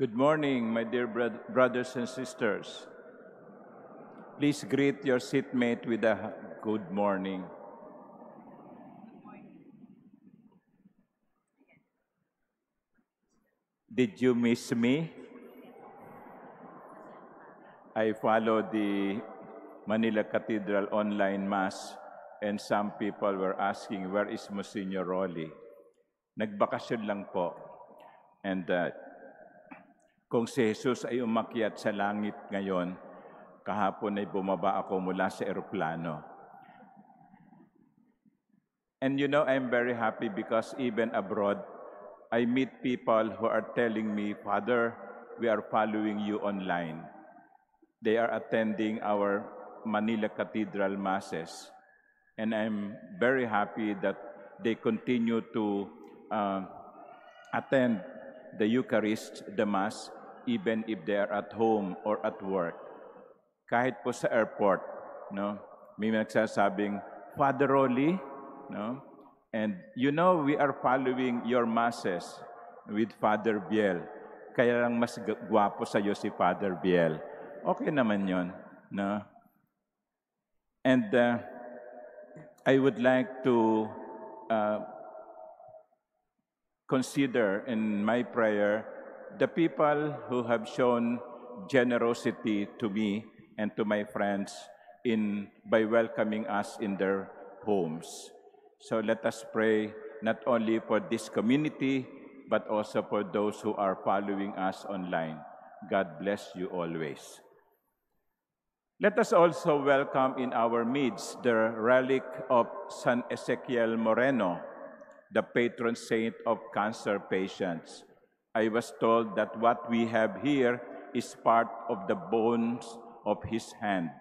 Good morning, my dear brothers and sisters. Please greet your seatmate with a good morning. Did you miss me? I followed the Manila Cathedral online mass and some people were asking, where is Monsignor Rolly? Nagbakasyon lang po. And kung si Jesus ay umakyat sa langit ngayon, kahapon ay bumaba ako mula sa eroplano. And you know, I'm very happy because even abroad, I meet people who are telling me, Father, we are following you online. They are attending our Manila Cathedral Masses. And I'm very happy that they continue to attend the Eucharist, the Mass, even if they are at home or at work. Kahit po sa airport, no, may nagsasabing, Father Rolly, no? And you know, we are following your masses with Father Biel. Kaya lang mas gwapo sa iyo si Father Biel. Okay naman yon, no? And I would like to consider in my prayer the people who have shown generosity to me and to my friends by welcoming us in their homes. So let us pray not only for this community, but also for those who are following us online. God bless you always. Let us also welcome in our midst the relic of San Ezequiel Moreno, the patron saint of cancer patients. I was told that what we have here is part of the bones of his hand.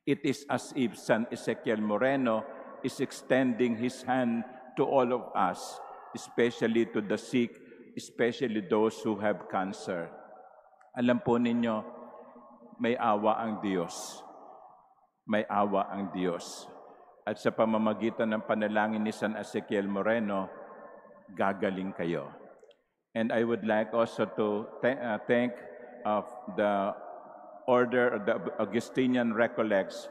It is as if San Ezequiel Moreno is extending his hand to all of us, especially to the sick, especially those who have cancer. Alam po ninyo, may awa ang Diyos. May awa ang Diyos. At sa pamamagitan ng panalangin ni San Ezequiel Moreno, gagaling kayo. And I would like also to thank the Order of the Augustinian Recollects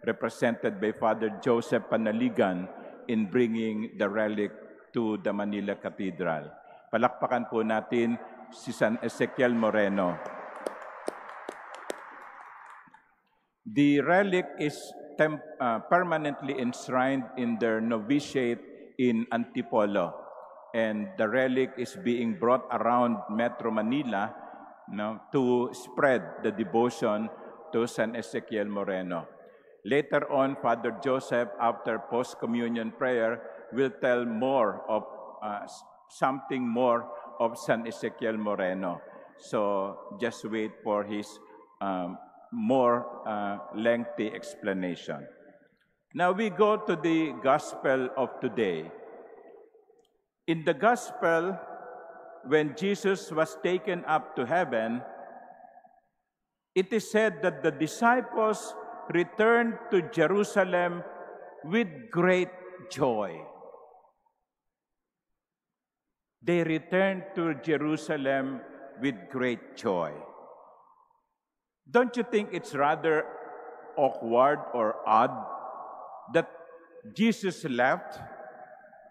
represented by Father Joseph Panaligan in bringing the relic to the Manila Cathedral. Palakpakan po natin si San Ezequiel Moreno. The relic is permanently enshrined in their novitiate in Antipolo, and the relic is being brought around Metro Manila to spread the devotion to San Ezequiel Moreno. Later on, Father Joseph, after post-communion prayer, will tell more of something more of San Ezequiel Moreno. So just wait for his more lengthy explanation. Now we go to the Gospel of today. In the Gospel, when Jesus was taken up to heaven, it is said that the disciples returned to Jerusalem with great joy. They returned to Jerusalem with great joy. Don't you think it's rather awkward or odd that Jesus left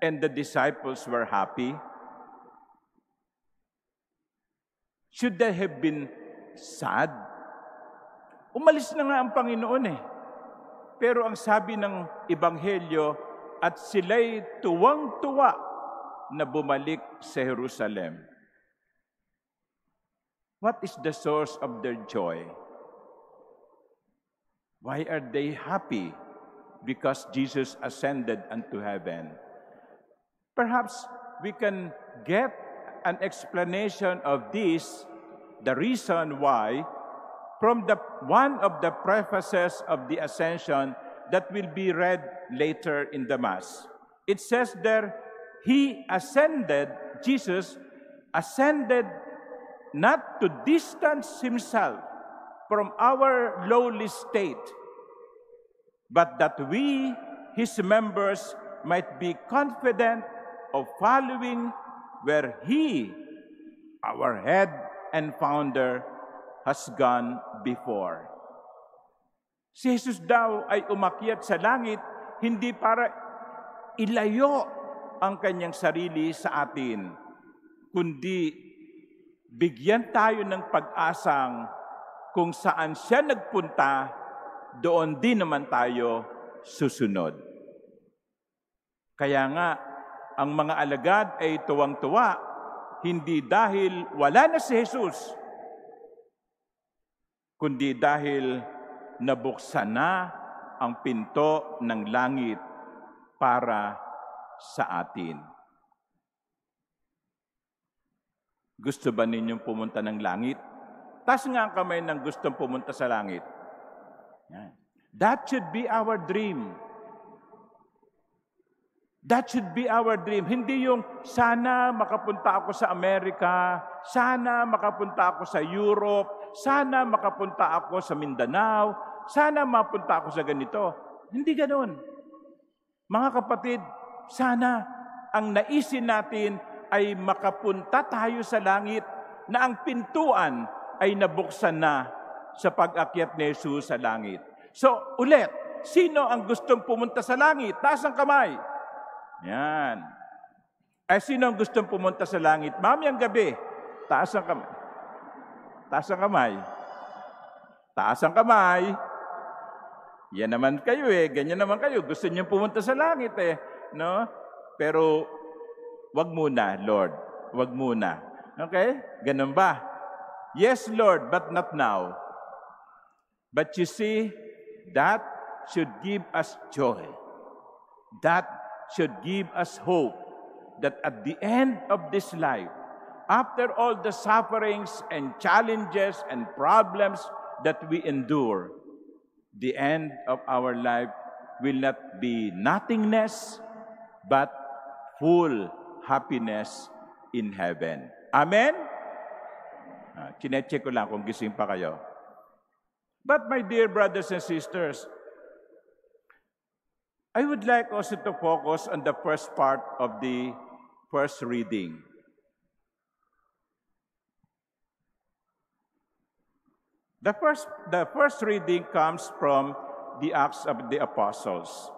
and the disciples were happy? Should they have been sad? Umalis na nga ang Panginoon eh. Pero ang sabi ng Ebanghelyo, at sila'y tuwang-tuwa na bumalik sa Jerusalem. What is the source of their joy? Why are they happy? Because Jesus ascended unto heaven. Perhaps we can get an explanation of this, the reason why, from one of the prefaces of the Ascension that will be read later in the Mass. It says there, He ascended, Jesus ascended not to distance Himself from our lowly state, but that we, His members, might be confident of following where He, our head, and founder has gone before. Si Jesus daw ay umakyat sa langit, hindi para ilayo ang kanyang sarili sa atin, kundi bigyan tayo ng pag-asang kung saan siya nagpunta, doon din naman tayo susunod. Kaya nga, ang mga alagad ay tuwang-tuwa, hindi dahil wala na si Jesus, kundi dahil nabuksan na ang pinto ng langit para sa atin. Gusto ba ninyong pumunta ng langit? Taas nga ang kamay ng gustong pumunta sa langit. Yan. That should be our dream. That should be our dream. Hindi yung sana makapunta ako sa Amerika, sana makapunta ako sa Europe, sana makapunta ako sa Mindanao, sana mapunta ako sa ganito. Hindi ganoon. Mga kapatid, sana ang naisin natin ay makapunta tayo sa langit na ang pintuan ay nabuksan na sa pag-akyat ni Jesus sa langit. So, ulit, sino ang gustong pumunta sa langit? Taas ang kamay. Yan. Ay, sino ang gustong pumunta sa langit? Mamayang gabi, taas ang kamay. Taas ang kamay. Taas ang kamay. Yan naman kayo ganyan naman kayo. Gusto niyo pumunta sa langit no? Pero, wag muna, Lord. Wag muna. Okay? Ganun ba? Yes, Lord, but not now. But you see, that should give us joy. That should give us hope that at the end of this life, after all the sufferings and challenges and problems that we endure, the end of our life will not be nothingness, but full happiness in heaven. Amen? Chinecheck ko lang kung gising pa kayo. But my dear brothers and sisters, I would like also to focus on the first part of the first reading. The first reading comes from the Acts of the Apostles.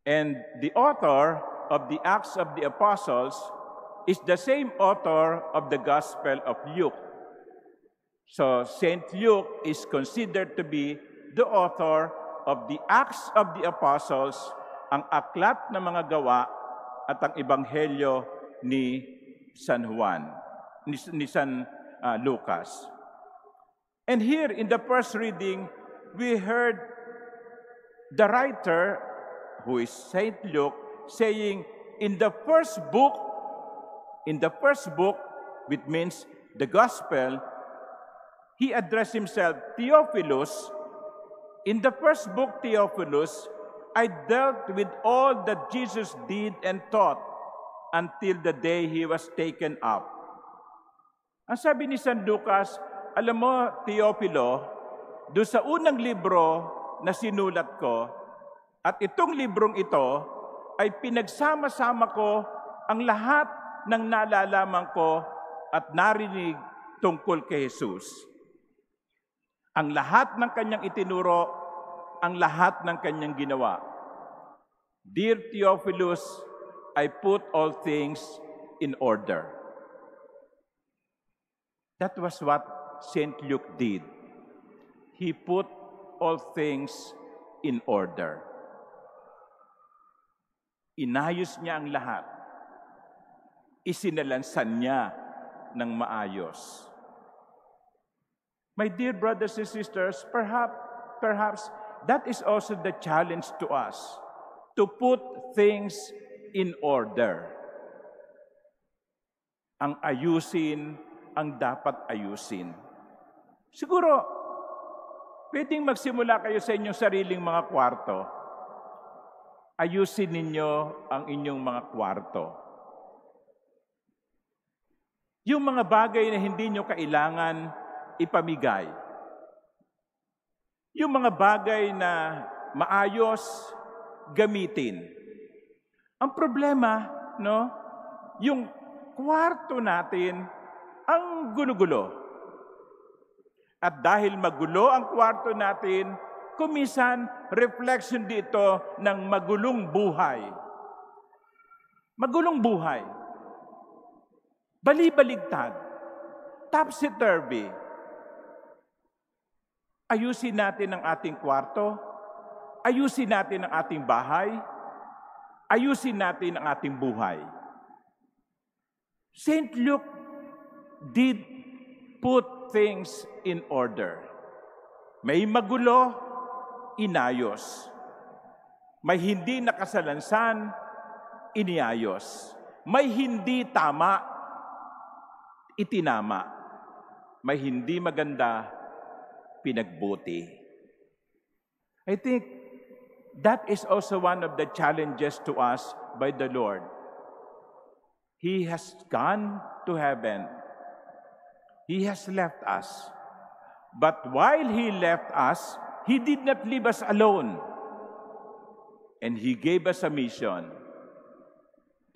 And the author of the Acts of the Apostles is the same author of the Gospel of Luke. So, St. Luke is considered to be the author of the Acts of the Apostles, ang aklat ng mga gawa at ang ebanghelyo ni San Juan, ni San Lucas. And here in the first reading, we heard the writer, who is St. Luke, saying, in the first book, which means the Gospel, he addressed himself, Theophilus. In the first book, Theophilus, I dealt with all that Jesus did and taught until the day he was taken up. Ang sabi ni San Lucas, alam mo, Teofilo, doon sa unang libro na sinulat ko, at itong librong ito, ay pinagsama-sama ko ang lahat ng nalalaman ko at narinig tungkol kay Jesus. Ang lahat ng kanyang itinuro, ang lahat ng kanyang ginawa. Dear Theophilus, I put all things in order. That was what St. Luke did. He put all things in order. Inayos niya ang lahat. Isinalansan niya ng maayos. My dear brothers and sisters, perhaps that is also the challenge to us, to put things in order. Ang ayusin, ang dapat ayusin. Siguro, pwedeng magsimula kayo sa inyong sariling mga kwarto. Ayusin ninyo ang inyong mga kwarto. Yung mga bagay na hindi nyo kailangan ipamigay. Yung mga bagay na maayos, gamitin. Ang problema, no? Yung kwarto natin, ang gulo-gulo. At dahil magulo ang kwarto natin, kumisan reflection dito ng magulong buhay. Magulong buhay. Bali-baligtad. Topsy-turvy. Ayusin natin ang ating kwarto. Ayusin natin ang ating bahay. Ayusin natin ang ating buhay. St. Luke did put things in order. May magulo, inayos. May hindi nakasalansan, iniayos. May hindi tama, itinama. May hindi maganda, pinagbuti. I think that is also one of the challenges to us by the Lord. He has gone to heaven. He has left us. But while He left us, He did not leave us alone. And He gave us a mission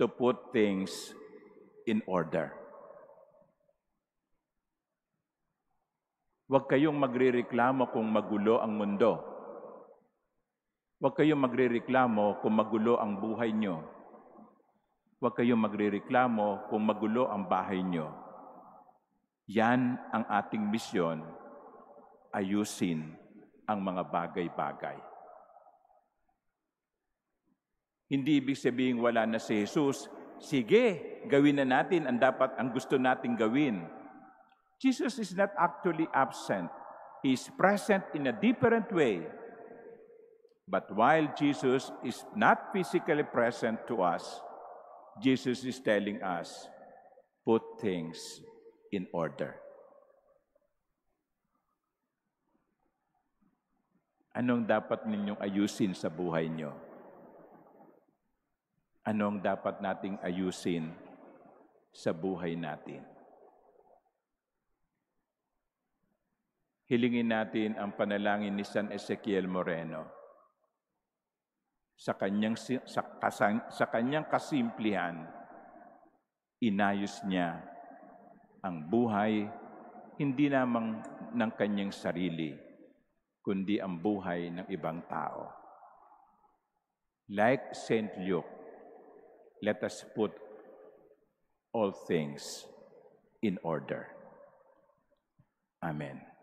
to put things in order. Huwag kayong magrereklamo kung magulo ang mundo. Huwag kayong magrereklamo kung magulo ang buhay nyo. Huwag kayong magrereklamo kung magulo ang bahay nyo. Yan ang ating misyon, ayusin ang mga bagay-bagay. Hindi ibig sabihin wala na si Jesus. Sige, gawin na natin ang gusto nating gawin. Jesus is not actually absent. He is present in a different way. But while Jesus is not physically present to us, Jesus is telling us, put things in order. Anong dapat ninyong ayusin sa buhay nyo? Anong dapat nating ayusin sa buhay natin? Hilingin natin ang panalangin ni San Ezekiel Moreno. Sa kanyang kasimplihan, inayos niya ang buhay, hindi lamang ng kanyang sarili, kundi ang buhay ng ibang tao. Like St. Luke, let us put all things in order. Amen.